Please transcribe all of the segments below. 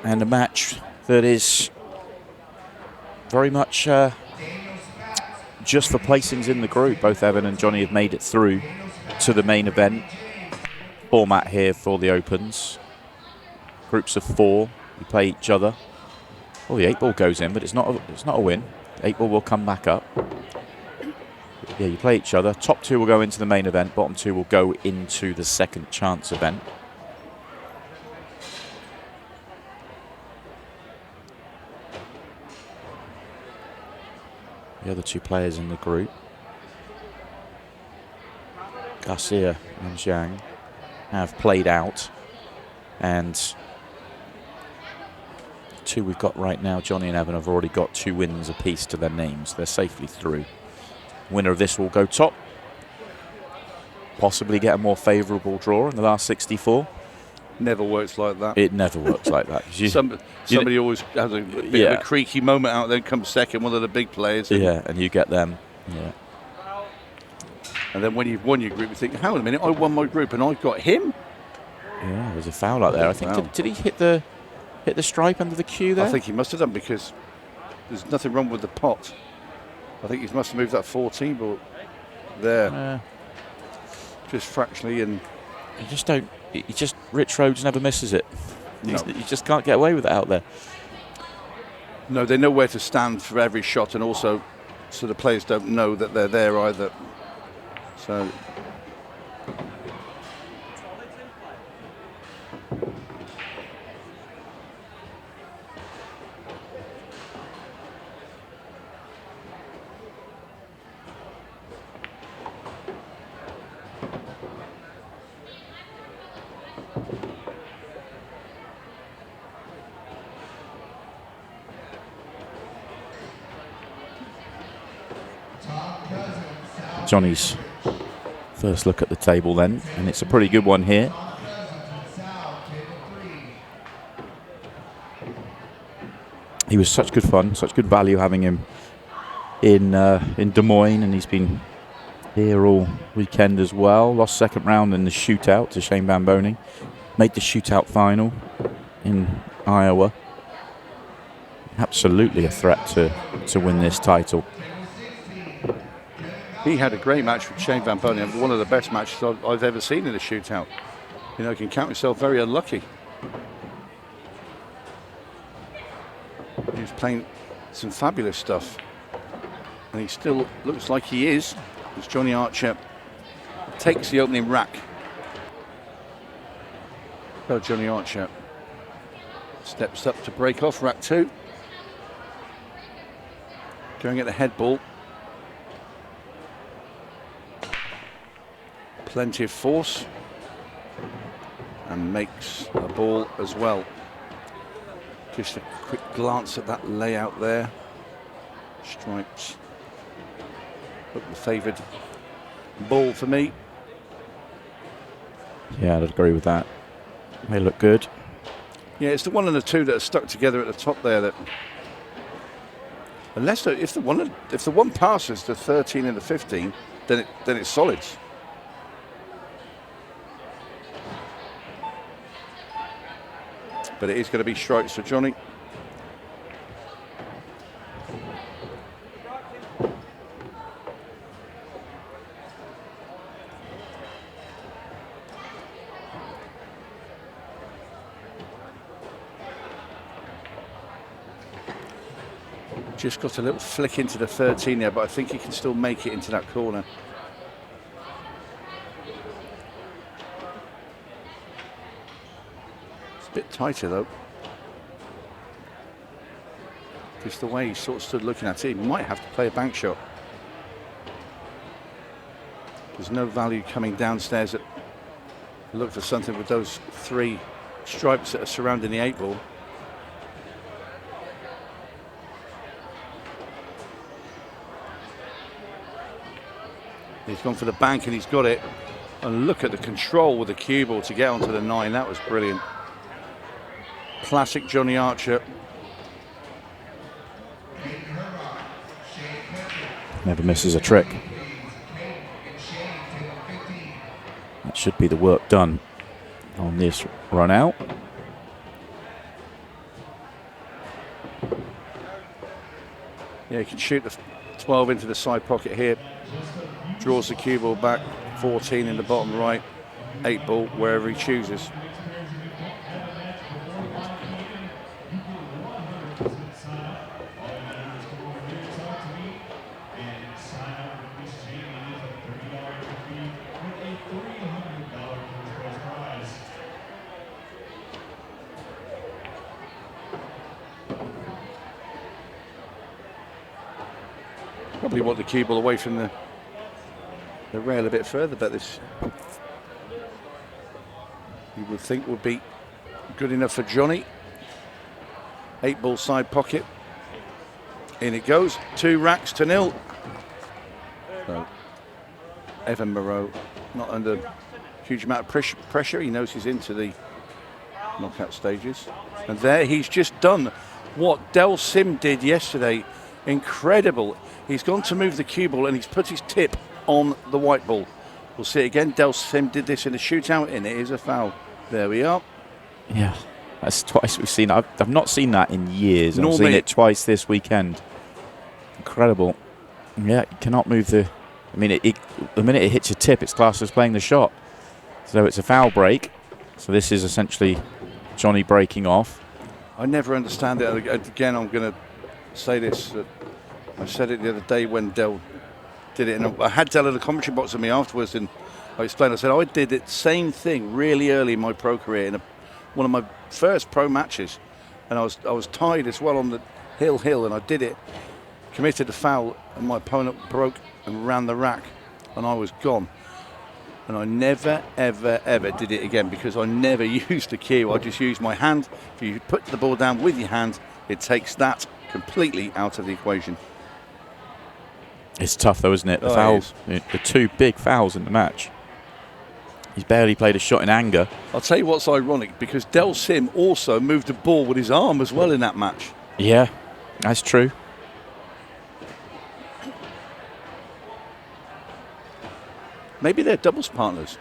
And a match that is very much just for placings in the group. Both Evan and Johnny have made it through to the main event format here for the Opens. Groups of 4, you play each other. Well, the 8 ball goes in, but it's not a win. The 8 ball will come back up. Yeah, you play each other. Top 2 will go into the main event. Bottom 2 will go into the second chance event. The other 2 players in the group, Garcia and Zhang, have played out, and 2 we've got right now, Johnny and Evan, have already got 2 wins apiece to their names. They're safely through. Winner of this will go top. Possibly get a more favourable draw in the last 64. Never works like that. It never works like that. Somebody always has a bit of a creaky moment out, then comes second, one of the big players. And you get them. Yeah. And then when you've won your group, you think, hang on a minute, I won my group and I've got him? Yeah, there's a foul out there. I think, did he hit the stripe under the cue there? I think he must have done, because there's nothing wrong with the pot. I think he must have moved that 14 ball there. Just fractionally, and Rich Rhodes never misses it. No. You just can't get away with it out there. No, they know where to stand for every shot, and also so the players don't know that they're there either. So Johnny's first look at the table then, and it's a pretty good one here. He was such good fun, such good value having him in Des Moines, and he's been here all weekend as well. Lost second round in the shootout to Shane Bamboni. Made the shootout final in Iowa. Absolutely a threat to win this title. he had a great match with Shane Bamboni, one of the best matches I've ever seen in a shootout. You know, you can count yourself very unlucky. He was playing some fabulous stuff, and he still looks like he is, as Johnny Archer takes the opening rack. So Johnny Archer steps up to break off rack 2. Going at the head ball. Plenty of force, and makes a ball as well. Just a quick glance at that layout there. Stripes look the favoured ball for me. Yeah, I'd agree with that. They look good. Yeah, it's the 1 and the 2 that are stuck together at the top there. That unless if the one passes the 13 and the 15, then it's solids. But it is going to be strikes for Johnny. Just got a little flick into the 13 there, but I think he can still make it into that corner. It's a bit tighter though. Just the way he sort of stood looking at it, he might have to play a bank shot. There's no value coming downstairs at look for something with those 3 stripes that are surrounding the 8 ball. He's gone for the bank and he's got it. And look at the control with the cue ball to get onto the 9. That was brilliant. Classic Johnny Archer. Never misses a trick. That should be the work done on this run out. Yeah, he can shoot the 12 into the side pocket here. Draws the cue ball back. 14 in the bottom right. 8 ball wherever he chooses. Probably want the cue ball away from the rail a bit further, but this you would think would be good enough for Johnny. 8 ball side pocket. In it goes. 2 racks to 0. So Evan Moreau not under huge amount of pressure. He knows he's into the knockout stages. And there he's just done what Del Sim did yesterday. Incredible. He's gone to move the cue ball and he's put his tip on the white ball. We'll see it again. Del Sim did this in a shootout and it is a foul. There we are. Yeah, that's twice we've seen. I've not seen that in years. Nor I've seen me. it twice this weekend. Incredible. Yeah, you cannot move the... I mean, the minute it hits your tip, it's classed as playing the shot. So it's a foul break. So this is essentially Johnny breaking off. I never understand it. Again, I'm going to say this. I said it the other day when Del did it. And I had Del in the commentary box with me afterwards. And I explained, I said, I did the same thing really early in my pro career in one of my first pro matches. And I was tied as well on the hill, and I did it. Committed a foul, and my opponent broke and ran the rack, and I was gone. And I never, ever, ever did it again because I never used the cue. I just used my hand. If you put the ball down with your hand, it takes that completely out of the equation. It's tough though, isn't it? The fouls, the 2 big fouls in the match. He's barely played a shot in anger. I'll tell you what's ironic, because Del Sim also moved the ball with his arm as well in that match. Yeah, that's true. Maybe they're doubles partners.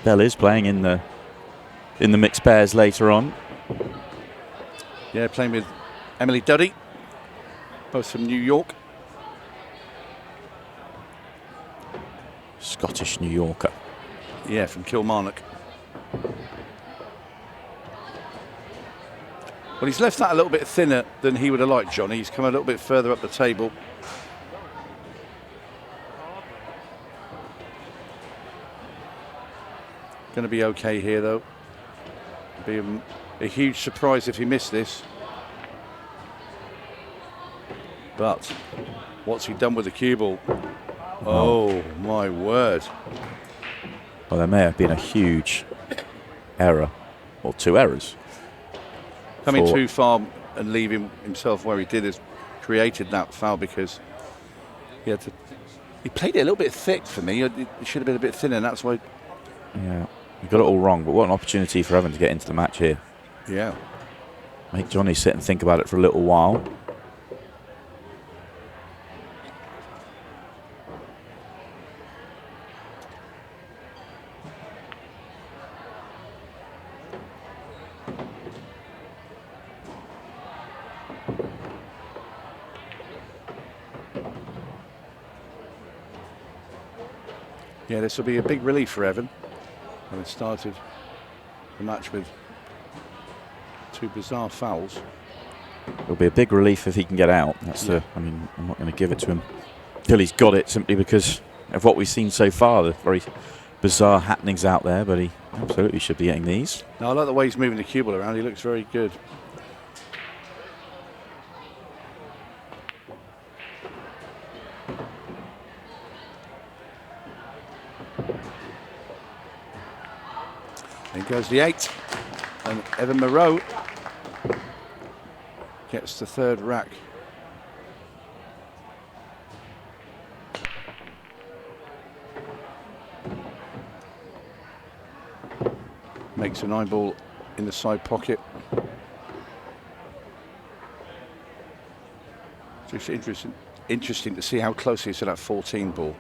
Del is playing in the mixed pairs later on. Yeah, playing with Emily Duddy, both from New York. Scottish New Yorker. Yeah, from Kilmarnock. Well, he's left that a little bit thinner than he would have liked, Johnny. He's come a little bit further up the table. Going to be okay here, though. Be a huge surprise if he missed this. But what's he done with the cue ball? Oh, my word. Well, there may have been a huge error, or 2 errors. Coming too far and leaving himself where he did has created that foul, because he played it a little bit thick for me. It should have been a bit thinner, and that's why. Yeah, you got it all wrong, but what an opportunity for Evan to get into the match here. Yeah. Make Johnny sit and think about it for a little while. Yeah, this will be a big relief for Evan. And it started the match with 2 bizarre fouls. It'll be a big relief if he can get out. That's I mean, I'm not going to give it to him till he's got it, simply because of what we've seen so far. The very bizarre happenings out there, but he absolutely should be getting these. Now, I like the way he's moving the cue ball around. He looks very good. There goes the 8, and Evan Moreau gets the 3rd rack. Makes a 9 ball in the side pocket. Just interesting to see how close he is to that 14 ball.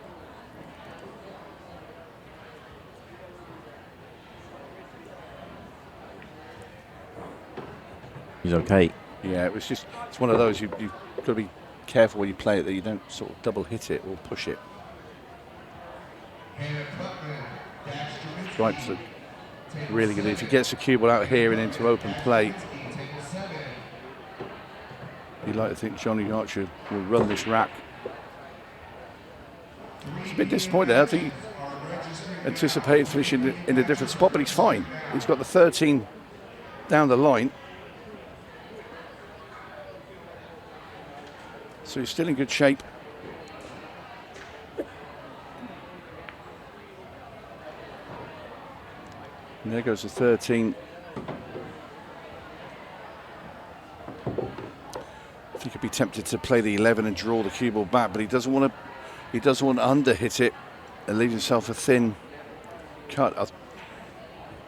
He's okay. Yeah, it's one of those, you've got to be careful when you play it that you don't sort of double hit it or push it. Stripes look really good. If he gets the cue ball out here and into open play, you'd like to think Johnny Archer will run this rack. It's a bit disappointing. I think he anticipated finishing in a different spot, but he's fine. He's got the 13 down the line. So he's still in good shape. And there goes the 13. I think he'd be tempted to play the 11 and draw the cue ball back, but he doesn't want to. He doesn't want to under hit it and leave himself a thin cut.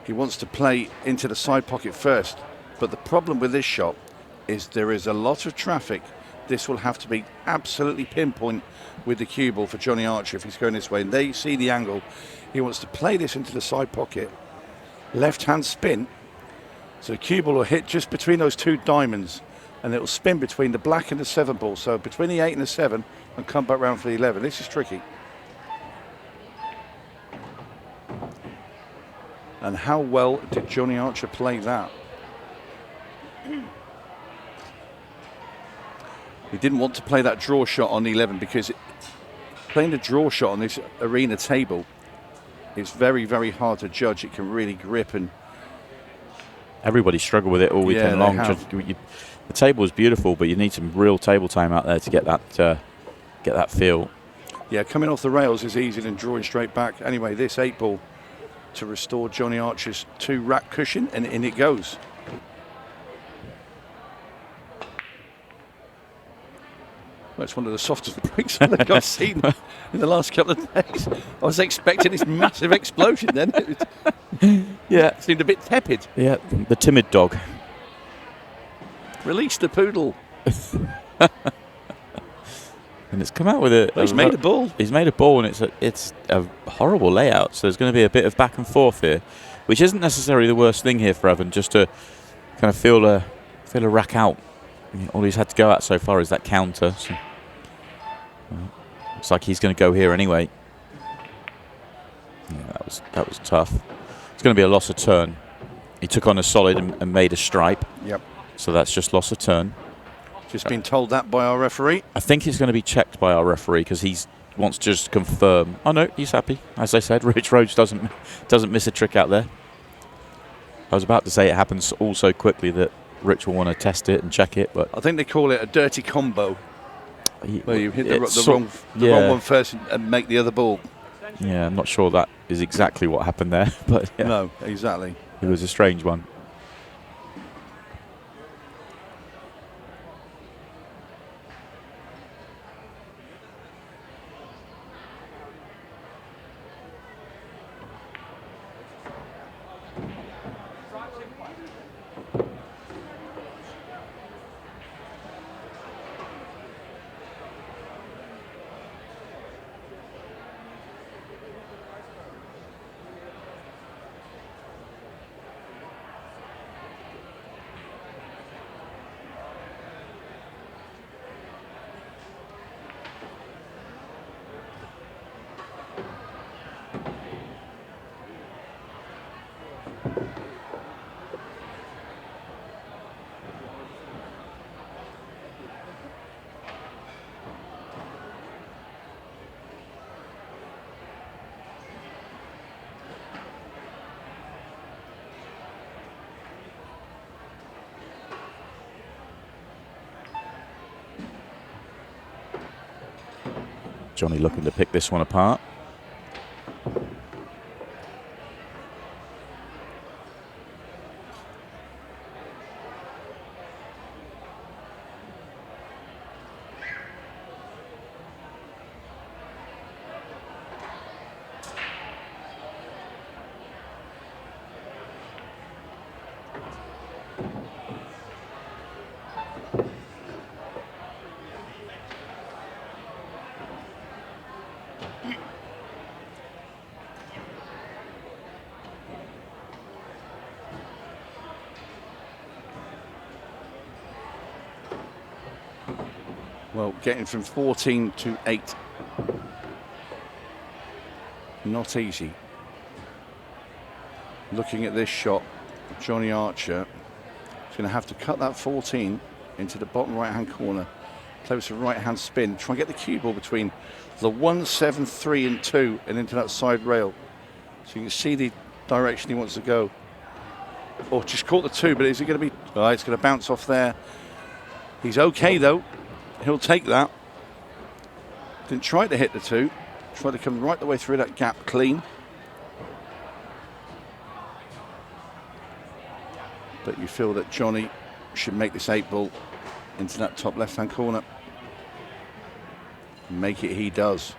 He wants to play into the side pocket first. But the problem with this shot is there is a lot of traffic. This will have to be absolutely pinpoint with the cue ball for Johnny Archer if he's going this way. And there you see the angle. He wants to play this into the side pocket. Left-hand spin. So the cue ball will hit just between those two diamonds. And it will spin between the black and the 7 ball. So between the 8 and the 7 and come back round for the 11. This is tricky. And how well did Johnny Archer play that? He didn't want to play that draw shot on the 11 because playing the draw shot on this arena table is very, very hard to judge. It can really grip and... Everybody struggled with it all weekend long. The table was beautiful, but you need some real table time out there to get that feel. Yeah, coming off the rails is easier than drawing straight back. Anyway, this 8 ball to restore Johnny Archer's 2 rack cushion, and in it goes. Well, it's one of the softest breaks I think I've seen in the last couple of days. I was expecting this massive explosion then. It seemed a bit tepid. Yeah, the timid dog. Release the poodle. And it's come out with a... He's made a ball. He's made a ball, and it's a horrible layout. So there's going to be a bit of back and forth here, which isn't necessarily the worst thing here for Evan, just to kind of feel a rack out. All he's had to go at so far is that counter. So, looks like he's going to go here anyway. Yeah, that was tough. It's going to be a loss of turn. He took on a solid and made a stripe. Yep. So that's just loss of turn. Just been told that by our referee. I think it's going to be checked by our referee because he wants to just confirm. Oh no, he's happy. As I said, Rich Rhodes doesn't miss a trick out there. I was about to say it happens all so quickly that Rich will want to test it and check it, but I think they call it a dirty combo, where you hit the wrong one first and make the other ball. Yeah, I'm not sure that is exactly what happened there, but yeah, no, exactly. It was a strange one. Johnny looking to pick this one apart. Well, getting from 14 to 8. Not easy. Looking at this shot, Johnny Archer is going to have to cut that 14 into the bottom right-hand corner. Play with some right-hand spin. Try and get the cue ball between the 1, 7, 3 and 2 and into that side rail. So you can see the direction he wants to go. Or just caught the 2, but is it going to be... Oh, it's going to bounce off there. He's okay, though. He'll take that. Didn't try to hit the 2. Tried to come right the way through that gap clean. But you feel that Johnny should make this 8 ball into that top left-hand corner. Make it he does.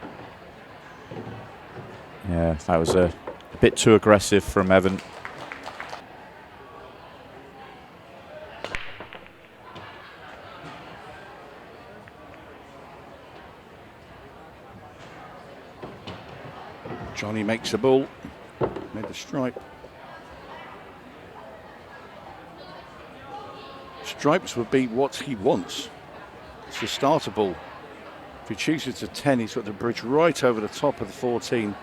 Yeah, that was a bit too aggressive from Evan. Johnny makes a ball. Made the stripe. Stripes would be what he wants. It's the starter ball. If he chooses to 10, he's got the bridge right over the top of the 14.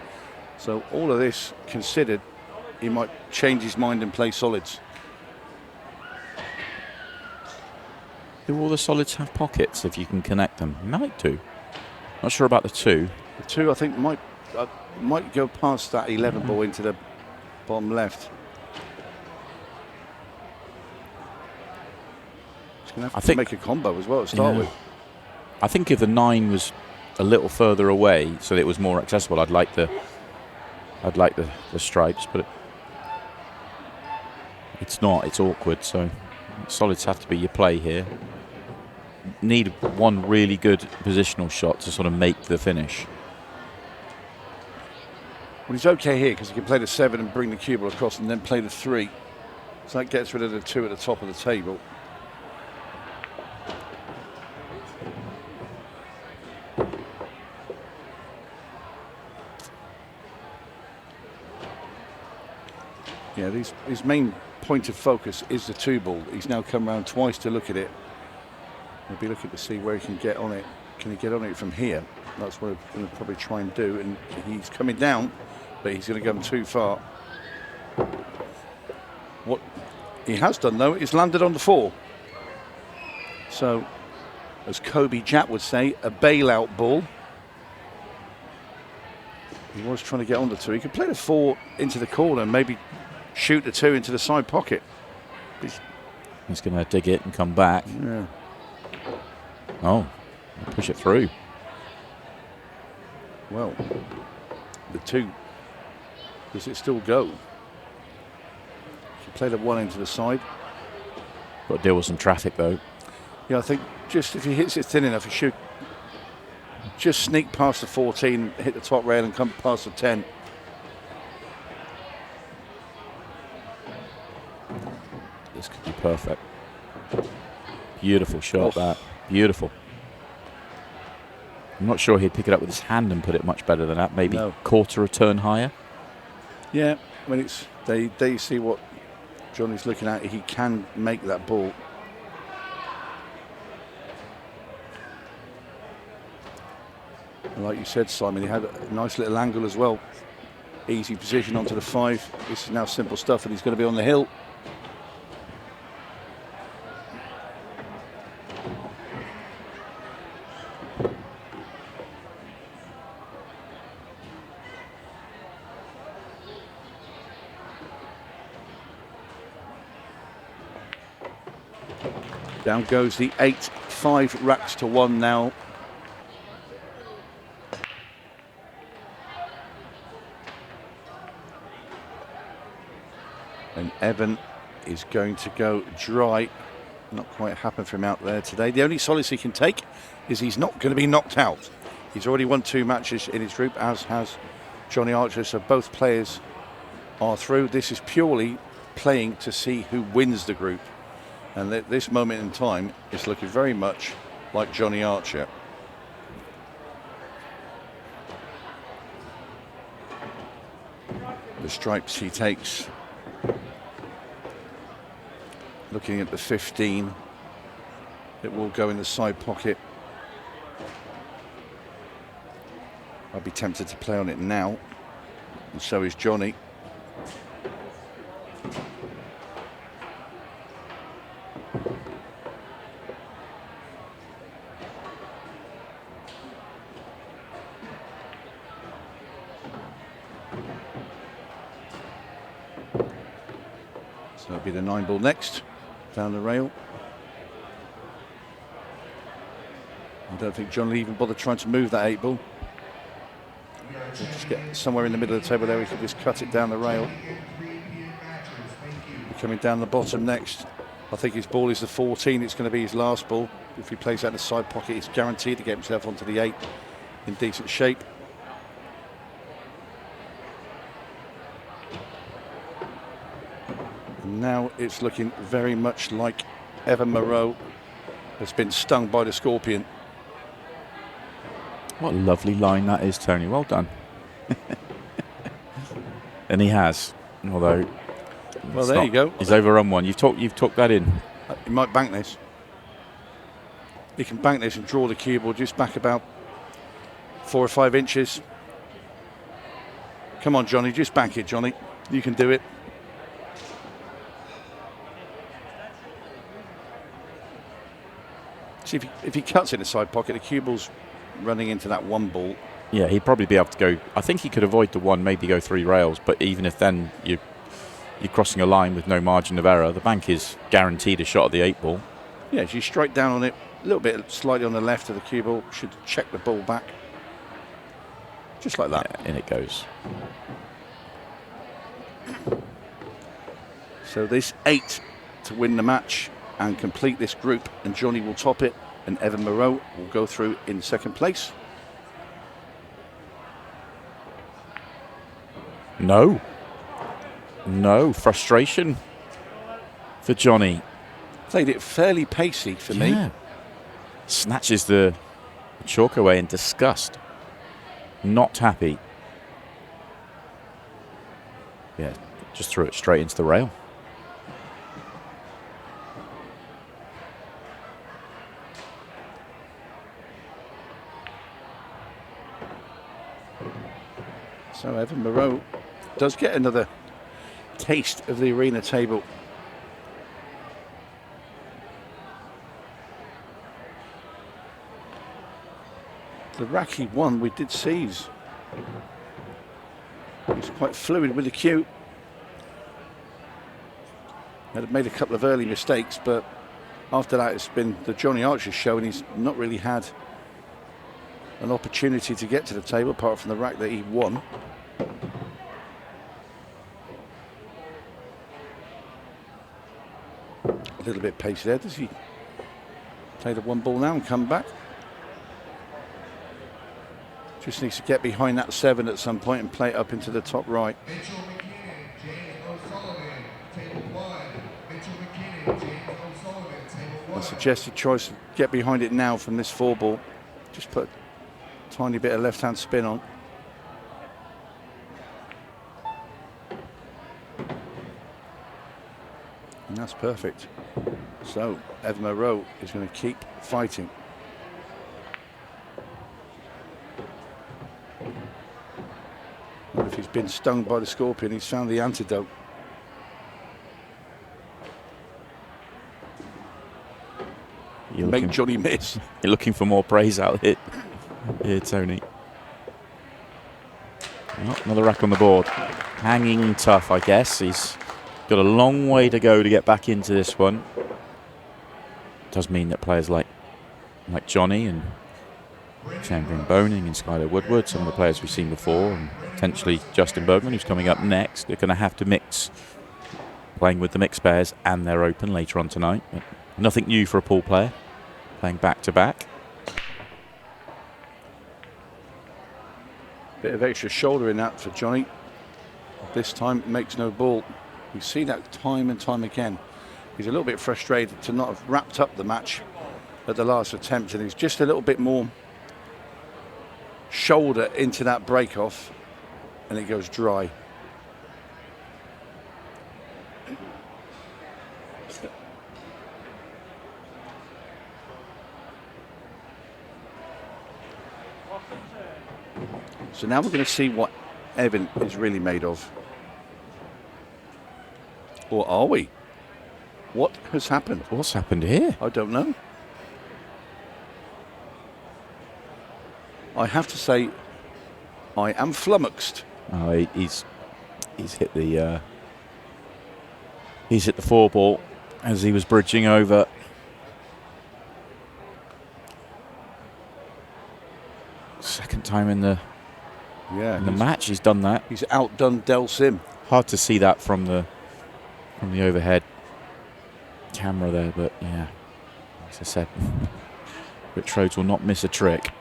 So all of this considered, he might change his mind and play solids. Do all the solids have pockets if you can connect them? Might do. Not sure about the 2. The 2, I think, might go past that 11 ball into the bottom left. He's going to have to make a combo as well to start with. I think if the 9 was a little further away, so that it was more accessible, I'd like the stripes, but it's not. It's awkward. So solids have to be your play here. Need one really good positional shot to sort of make the finish. Well, he's okay here because he can play the 7 and bring the cue ball across, and then play the 3. So that gets rid of the 2 at the top of the table. Yeah, his main point of focus is the 2 ball. He's now come round twice to look at it. He'll be looking to see where he can get on it. Can he get on it from here? That's what he's going to probably try and do. And he's coming down, but he's going to go too far. What he has done, though, is landed on the 4. So, as Kobe Japp would say, a bailout ball. He was trying to get on the 2. He could play the 4 into the corner and maybe shoot the 2 into the side pocket. He's going to dig it and come back. Yeah. Oh, push it through. Well, the 2, does it still go? You play the 1 into the side. Got to deal with some traffic, though. Yeah, I think just if he hits it thin enough, he should just sneak past the 14, hit the top rail and come past the 10. This could be perfect. Beautiful shot, that. Beautiful. I'm not sure he'd pick it up with his hand and put it much better than that. Maybe quarter a turn higher. Yeah, when it's they see what Johnny's looking at, he can make that ball. And like you said, Simon, he had a nice little angle as well. Easy position onto the 5. This is now simple stuff, and he's going to be on the hill. Down goes the 8, 5 racks to 1 now. And Evan is going to go dry. Not quite happened for him out there today. The only solace he can take is he's not going to be knocked out. He's already won 2 matches in his group, as has Johnny Archer, so both players are through. This is purely playing to see who wins the group. And at this moment in time, it's looking very much like Johnny Archer. The stripes he takes. Looking at the 15, it will go in the side pocket. I'd be tempted to play on it now, and so is Johnny. So it'll be the 9 ball next, down the rail. I don't think John will even bother trying to move that 8 ball. He'll just get somewhere in the middle of the table there, he can just cut it down the rail. Coming down the bottom next. I think his ball is the 14, it's going to be his last ball. If he plays out the side pocket, he's guaranteed to get himself onto the 8 in decent shape. And now it's looking very much like Evan Moreau has been stung by the scorpion. What a lovely line that is, Tony. Well done. And he has, although... Well, there you go. He's overrun one. You've talked that in. He might bank this. He can bank this and draw the cue ball just back about 4 or 5 inches. Come on, Johnny, just bank it, Johnny. You can do it. See, if he cuts in the side pocket, the cue ball's running into that 1 ball. Yeah, he'd probably be able to go... I think he could avoid the 1, maybe go 3 rails, but even if then you're crossing a line with no margin of error, the bank is guaranteed a shot at the 8 ball. Yeah, if you strike down on it a little bit slightly on the left of the cue ball, should check the ball back. Just like that. Yeah, in it goes. So this 8 to win the match and complete this group, and Johnny will top it, and Evan Moreau will go through in 2nd place. No, frustration for Johnny. Played it fairly pacey for me. Snatches the chalk away in disgust. Not happy. Yeah, just threw it straight into the rail. So Evan Moreau does get another taste of the arena table. The rack he won, we did seize. He's quite fluid with the cue. Had made a couple of early mistakes, but after that it's been the Johnny Archer show, and he's not really had an opportunity to get to the table apart from the rack that he won. A little bit pacey there. Does he play the 1 ball now and come back? Just needs to get behind that 7 at some point and play it up into the top right. A suggested choice, get behind it now from this 4 ball. Just put a tiny bit of left-hand spin on. And that's perfect. So Evan Moreau is going to keep fighting. Well, if he's been stung by the scorpion, he's found the antidote. Make Johnny miss. You're looking for more praise out here, Tony. Oh, another rack on the board. Hanging tough, I guess. He's got a long way to go to get back into this one. Does mean that players like Johnny and Champion Boning and Skylar Woodward, some of the players we've seen before, and potentially Justin Bergman, who's coming up next, they're going to have to mix playing with the mixed pairs and their open later on tonight. But nothing new for a pool player, playing back-to-back. Bit of extra shoulder in that for Johnny. This time it makes no ball. We see that time and time again. He's a little bit frustrated to not have wrapped up the match at the last attempt, and he's just a little bit more shoulder into that break off, and it goes dry. So now we're going to see what Evan is really made of. Or are we? What has happened? What's happened here? I don't know. I have to say, I am flummoxed. Oh, he's hit the 4-ball as he was bridging over. Second time in the match he's done that. He's outdone Del Sim. Hard to see that from the overhead camera there, but yeah, as I said, Rich Rhodes will not miss a trick.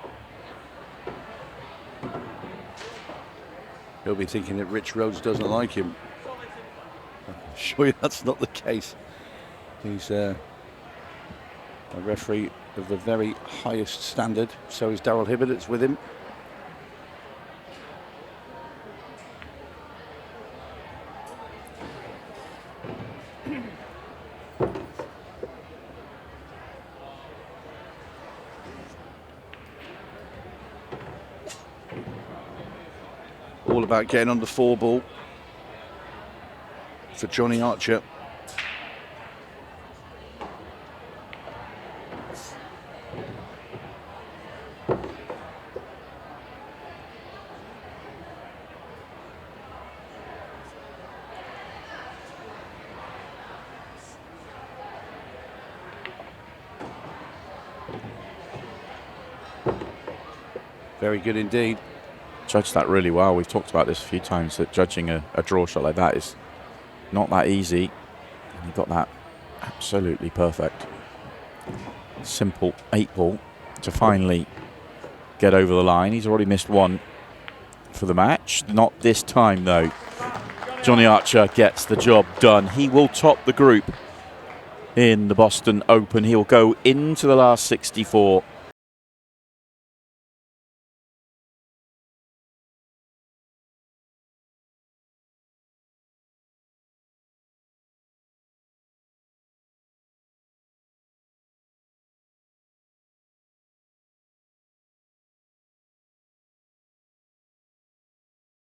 He'll be thinking that Rich Rhodes doesn't like him. I'm sure that's not the case. He's a referee of the very highest standard. So is Daryl Hibbert. It's with him. All about getting on the 4-ball for Johnny Archer. Very good indeed. Judged that really well. We've talked about this a few times, that judging a draw shot like that is not that easy. And he got that absolutely perfect. Simple 8-ball to finally get over the line. He's already missed one for the match. Not this time, though. Johnny Archer gets the job done. He will top the group in the Boston Open. He will go into the last 64